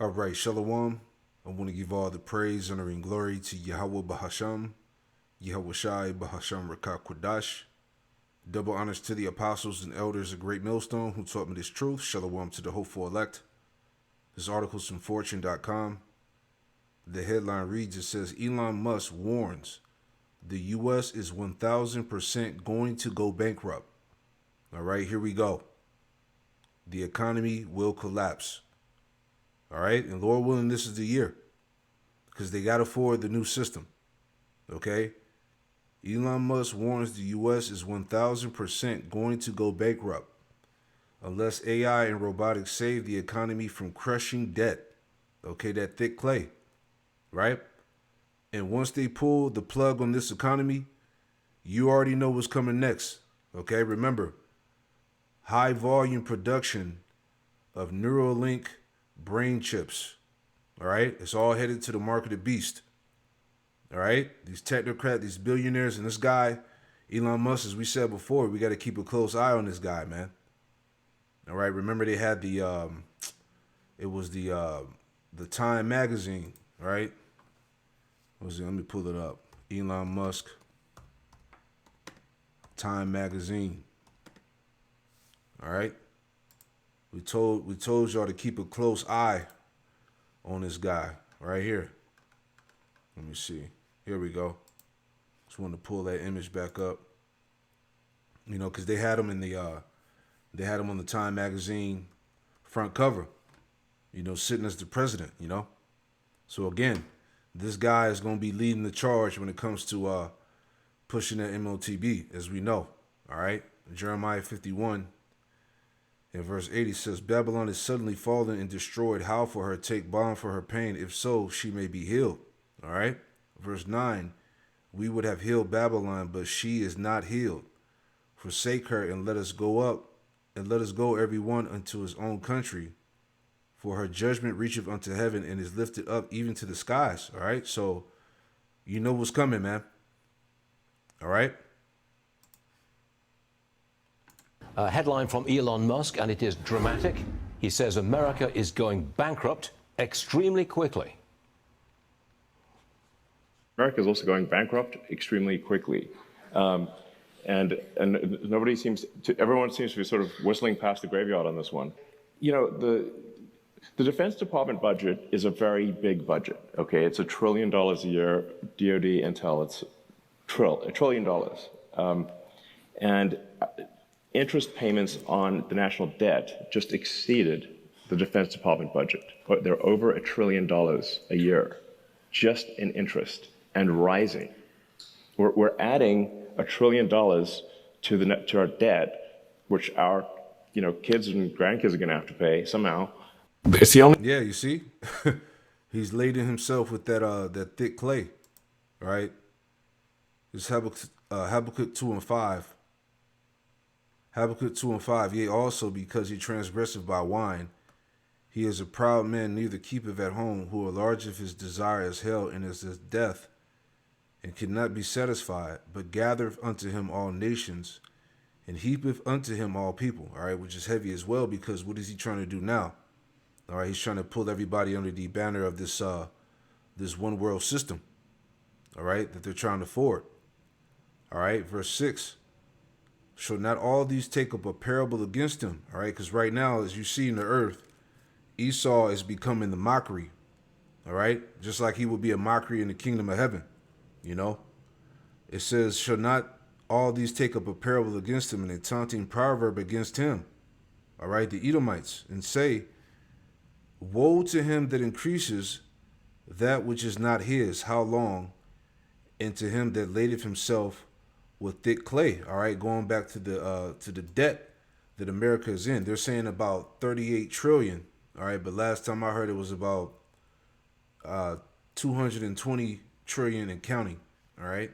All right, Shalom. I want to give all the praise, honor, and glory to Yahweh Bahasham, Yahweh Shai Bahasham Rakah Kodash. Double honors to the apostles and elders of Great Millstone who taught me this truth. Shalom to the hopeful elect. This article's from Fortune.com. The headline reads, it says, Elon Musk warns the U.S. is 1,000% going to go bankrupt. All right, here we go. The economy will collapse. All right, and Lord willing, this is the year because they got to afford the new system. Okay, Elon Musk warns the U.S. is 1,000% going to go bankrupt unless AI and robotics save the economy from crushing debt. Okay, that thick clay, right? And once they pull the plug on this economy, you already know what's coming next. Okay, remember, high volume production of Neuralink brain chips. All right, it's all headed to the mark of the beast. All right, these technocrats, these billionaires, and this guy, Elon Musk, as we said before, we got to keep a close eye on this guy, man. All right, remember they had it was the Time magazine, right? What was it? Let me pull it up. Elon Musk, Time magazine. All right. We told y'all to keep a close eye on this guy right here. Let me see. Here we go. Just wanted to pull that image back up. You know, because they had him in they had him on the Time magazine front cover. You know, sitting as the president. You know, so again, this guy is going to be leading the charge when it comes to pushing that MOTB, as we know. All right, Jeremiah 51. In verse 80 says, Babylon is suddenly fallen and destroyed. How for her? Take balm for her pain. If so, she may be healed. All right. Verse 9, we would have healed Babylon, but she is not healed. Forsake her and let us go up, and let us go every one unto his own country. For her judgment reacheth unto heaven and is lifted up even to the skies. All right. So you know what's coming, man. All right. A headline from Elon Musk, and it is dramatic. He says America is going bankrupt extremely quickly. America is also going bankrupt extremely quickly. And nobody seems to, everyone seems to be sort of whistling past the graveyard on this one. You know, the Defense Department budget is a very big budget, okay? It's $1 trillion a year, DOD, Intel, it's $1 trillion. And interest payments on the national debt just exceeded the Defense Department budget. They're over $1 trillion a year, just in interest, and rising. We're adding $1 trillion to our debt, which our kids and grandkids are going to have to pay somehow. It's the only. Yeah, you see, he's laden himself with that thick clay, right? It's Habakkuk 2:5. Habakkuk 2:5. Yea, also because he transgresseth by wine, he is a proud man, neither keepeth at home, who enlargeth his desire as hell, and is as death, and cannot be satisfied, but gathereth unto him all nations, and heapeth unto him all people. All right, which is heavy as well, because what is he trying to do now? All right, he's trying to pull everybody under the banner of this one world system. All right, that they're trying to forward. All right, verse 6. Shall not all these take up a parable against him? All right, because right now, as you see in the earth, Esau is becoming the mockery. All right, just like he would be a mockery in the kingdom of heaven. You know, it says, shall not all these take up a parable against him, and a taunting proverb against him? All right, the Edomites, and say, woe to him that increases that which is not his, how long? And to him that ladeth himself with thick clay. All right, going back to the debt that America is in. They're saying about 38 trillion. All right, but last time I heard it was about 220 trillion and counting. All right,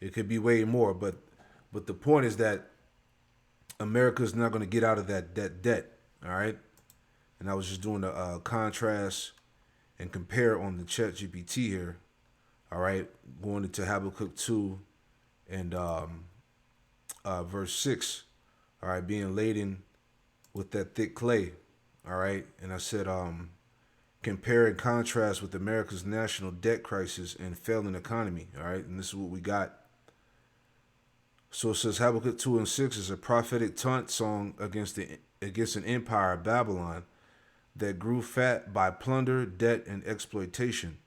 it could be way more, but the point is that America is not going to get out of that debt. All right, and I was just doing a contrast and compare on the ChatGPT here. All right, going into Habakkuk 2 and verse 6. All right, being laden with that thick clay. All right, and I said compare and contrast with America's national debt crisis and failing economy. All right, and this is what we got. So it says Habakkuk 2 and 6 is a prophetic taunt song against an empire, Babylon, that grew fat by plunder, debt, and exploitation.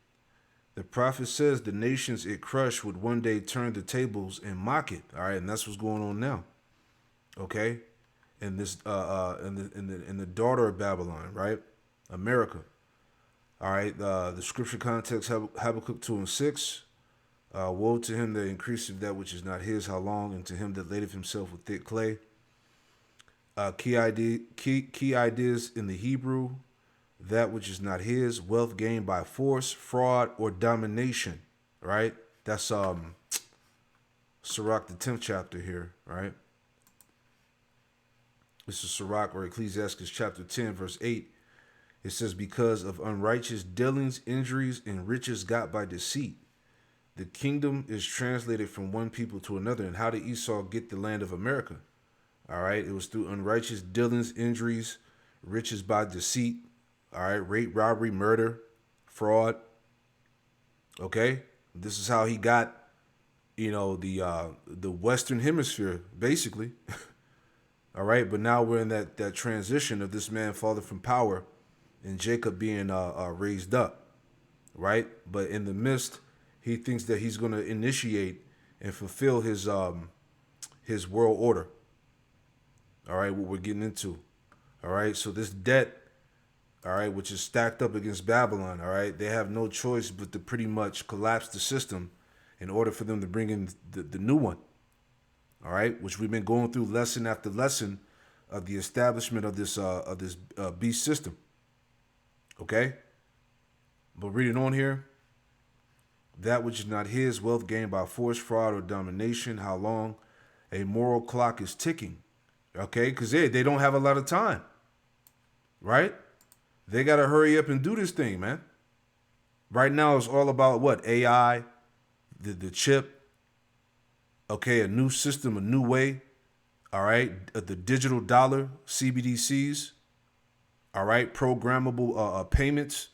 The prophet says the nations it crushed would one day turn the tables and mock it. All right, and that's what's going on now. Okay, and this in the daughter of Babylon, right, America. All right, the scripture context Habakkuk 2 and 6. Woe to him that increaseth that which is not his, how long, and to him that ladeth himself with thick clay. Key ideas in the Hebrew: that which is not his, wealth gained by force, fraud, or domination. Right? That's Sirach, the 10th chapter here. Right? This is Sirach or Ecclesiastes chapter 10, verse 8. It says, because of unrighteous dealings, injuries, and riches got by deceit, the kingdom is translated from one people to another. And how did Esau get the land of America? All right, it was through unrighteous dealings, injuries, riches by deceit. All right, rape, robbery, murder, fraud. Okay, this is how he got, the Western Hemisphere, basically. All right, but now we're in that transition of this man falling from power and Jacob being raised up, right? But in the midst, he thinks that he's going to initiate and fulfill his world order. All right, what we're getting into. All right, so this debt, all right, which is stacked up against Babylon, all right, they have no choice but to pretty much collapse the system in order for them to bring in the new one. All right, which we've been going through lesson after lesson of the establishment of this beast system. Okay, but reading on here, that which is not his, wealth gained by force, fraud, or domination. How long? A moral clock is ticking. Okay, because they don't have a lot of time, right? They got to hurry up and do this thing, man. Right now, it's all about what? AI, the chip. Okay, a new system, a new way. All right, the digital dollar, CBDCs. All right, programmable payments,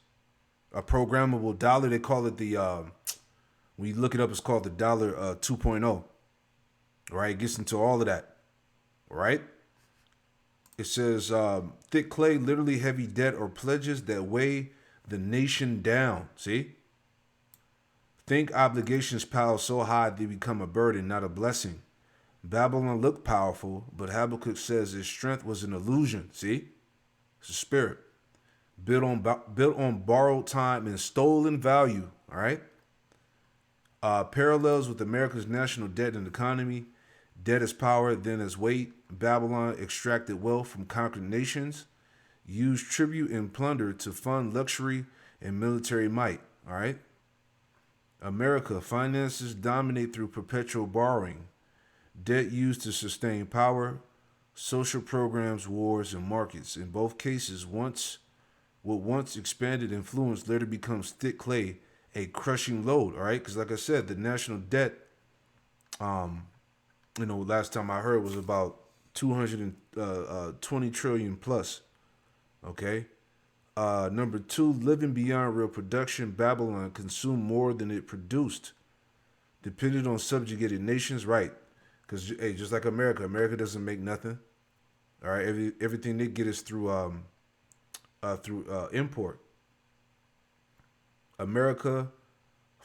a programmable dollar. They call it when you look it up, it's called the dollar 2.0. All right, it gets into all of that. All right. It says thick clay, literally heavy debt or pledges that weigh the nation down. See? Think obligations pile so high they become a burden, not a blessing. Babylon looked powerful, but Habakkuk says its strength was an illusion. See? It's a spirit built on borrowed time and stolen value. All right. Parallels with America's national debt and economy. Debt as power, then as weight. Babylon extracted wealth from conquered nations, used tribute and plunder to fund luxury and military might. All right. America, finances dominate through perpetual borrowing. Debt used to sustain power, social programs, wars, and markets. In both cases, what once expanded influence later becomes thick clay, a crushing load. All right, because like I said, the national debt, last time I heard was about 220 trillion plus. Okay. Number two, living beyond real production, Babylon consumed more than it produced. Depended on subjugated nations, right? Because hey, just like America doesn't make nothing. All right, everything they get is through import. America,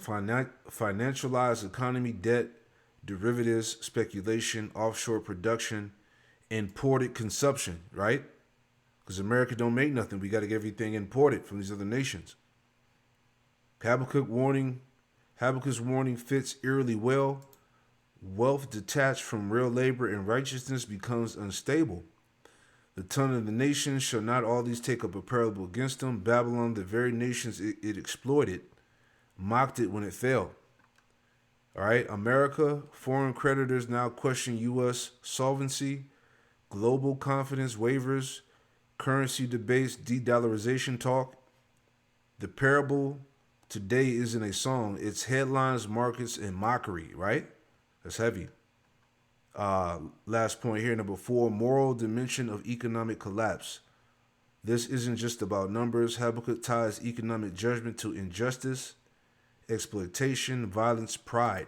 financialized economy, debt, derivatives, speculation, offshore production, imported consumption, right? Because America don't make nothing. We got to get everything imported from these other nations. Habakkuk's warning fits eerily well. Wealth detached from real labor and righteousness becomes unstable. The tongue of the nations shall not always take up a parable against them. Babylon, the very nations it exploited, mocked it when it fell. All right, America, foreign creditors now question U.S. solvency. Global confidence wavers. Currency debates, de-dollarization talk. The parable today isn't a song. It's headlines, markets, and mockery, right? That's heavy. Last point here, number 4, moral dimension of economic collapse. This isn't just about numbers. Habakkuk ties economic judgment to injustice, exploitation, violence, pride.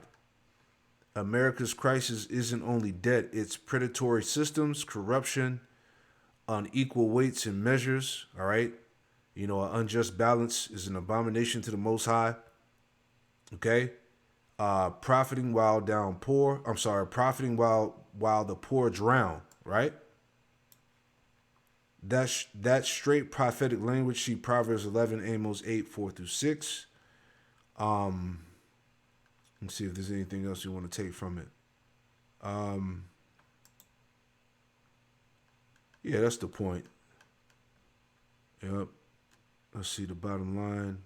America's crisis isn't only debt, it's predatory systems, corruption, unequal weights and measures, all right? You know, an unjust balance is an abomination to the Most High, okay? Profiting while profiting while the poor drown, right? That's straight prophetic language. See Proverbs 11, Amos 8, 4 through 6. Let's see if there's anything else you want to take from it. Yeah, that's the point. Yep. Let's see the bottom line.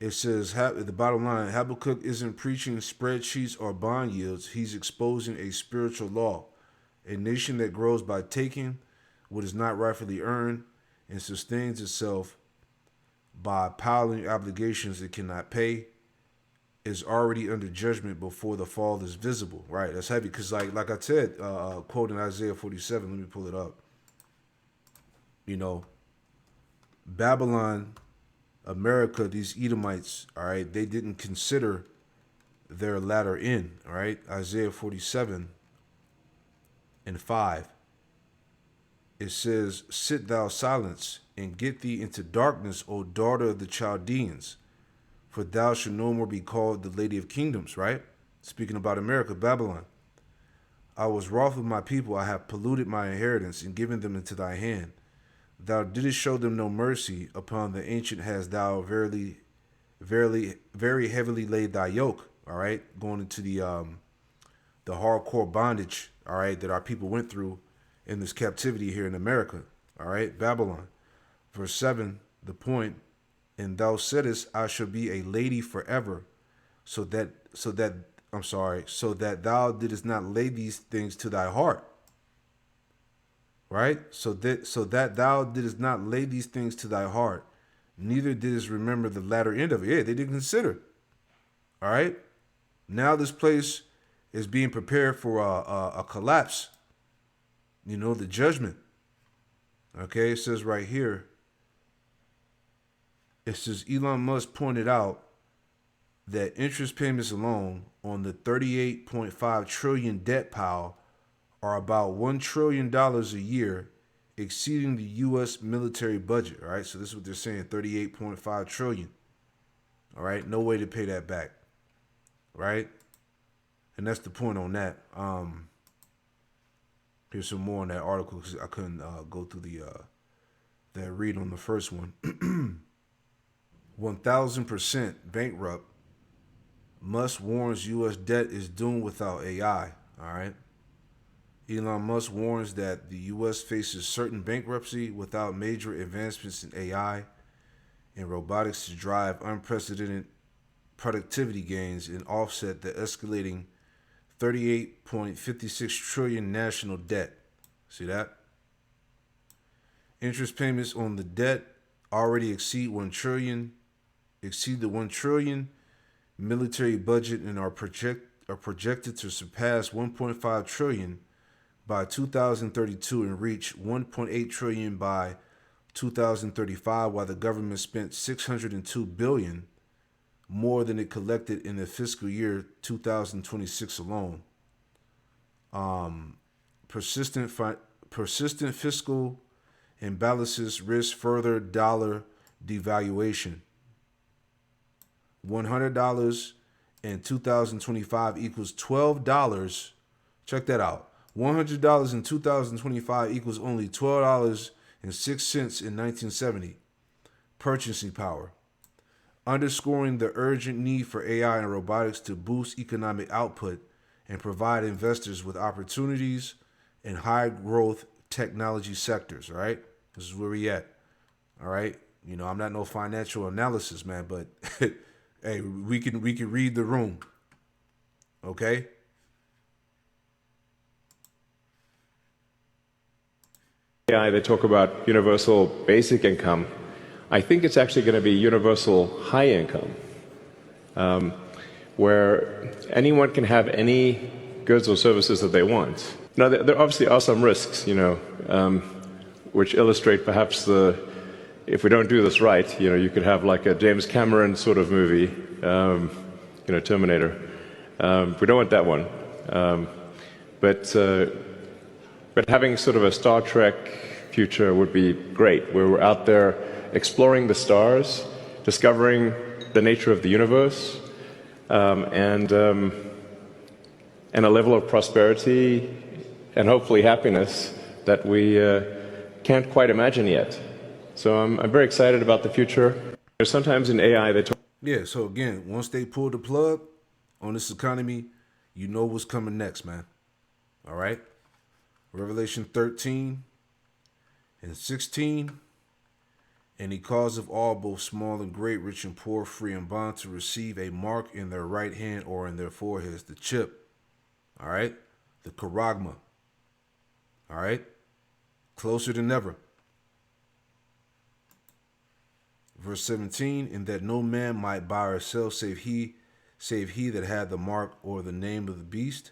It says, the bottom line, Habakkuk isn't preaching spreadsheets or bond yields. He's exposing a spiritual law. A nation that grows by taking what is not rightfully earned and sustains itself by piling obligations it cannot pay is already under judgment before the fall is visible. Right, that's heavy because like I said, quoting Isaiah 47, let me pull it up. You know, Babylon, America, these Edomites, all right, they didn't consider their latter end, all right? Isaiah 47 and 5. It says, sit thou silence and get thee into darkness, O daughter of the Chaldeans, for thou shalt no more be called the Lady of Kingdoms, right? Speaking about America, Babylon. I was wroth with my people. I have polluted my inheritance and given them into thy hand. Thou didst show them no mercy. Upon the ancient hast thou very heavily laid thy yoke. All right, going into the hardcore bondage. All right, that our people went through in this captivity here in America. All right, Babylon. Verse 7, the point. And thou saidest, I shall be a lady forever, so that thou didst not lay these things to thy heart. Right? So that thou didst not lay these things to thy heart, neither didst remember the latter end of it. Yeah, they didn't consider. All right? Now this place is being prepared for a collapse. You know, the judgment. Okay, it says right here, it says Elon Musk pointed out that interest payments alone on the $38.5 trillion debt pile are about $1 trillion a year, exceeding the U.S. military budget. All right, so this is what they're saying, $38.5 trillion. All right, no way to pay that back. Right? And that's the point on that. Here's some more on that article because I couldn't go through that read on the first one. 1,000% bankrupt. Musk warns U.S. debt is doomed without AI. All right. Elon Musk warns that the U.S. faces certain bankruptcy without major advancements in AI and robotics to drive unprecedented productivity gains and offset the escalating $38.56 trillion national debt. See that? Interest payments on the debt already exceed the $1 trillion military budget and are projected to surpass $1.5 trillion by 2032 and reach $1.8 trillion by 2035, while the government spent $602 billion more than it collected in the fiscal year 2026 alone. Persistent fiscal imbalances risk further dollar devaluation. $100 in 2025 equals $12. Check that out. $100 in 2025 equals only $12.06 in 1970. Purchasing power. Underscoring the urgent need for AI and robotics to boost economic output and provide investors with opportunities in high growth technology sectors, all right? This is where we at, all right? You know, I'm not no financial analysis, man, but hey, we can read the room, okay? AI, they talk about universal basic income. I think it's actually going to be universal high income, where anyone can have any goods or services that they want. Now, there obviously are some risks, which illustrate perhaps if we don't do this right, you could have like a James Cameron sort of movie, Terminator. We don't want that one. But having sort of a Star Trek future would be great, where we're out there exploring the stars, discovering the nature of the universe, and a level of prosperity and hopefully happiness that we can't quite imagine yet. So I'm very excited about the future. Sometimes in AI they talk. Yeah, so again, once they pull the plug on this economy, you know what's coming next, man. All right? Revelation 13 and 16. And he caused of all, both small and great, rich and poor, free and bond, to receive a mark in their right hand or in their foreheads, the chip. All right? The charagma. All right? Closer than ever. Verse 17, in that no man might buy or sell save he that had the mark or the name of the beast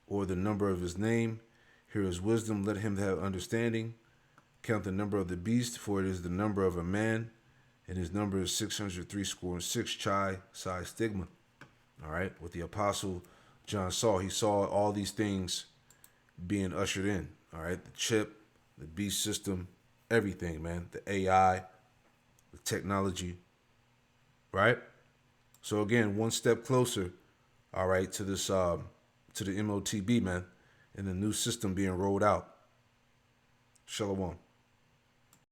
or the number of his name. Here is wisdom, let him that have understanding count the number of the beast, for it is the number of a man, and his number is 666 chai psi stigma. All right, what the apostle John saw, he saw all these things being ushered in. All right, the chip, the beast system, everything, man, the AI, the technology, right? So again, one step closer, all right, to this, to the MOTB, man, and the new system being rolled out. Shalom.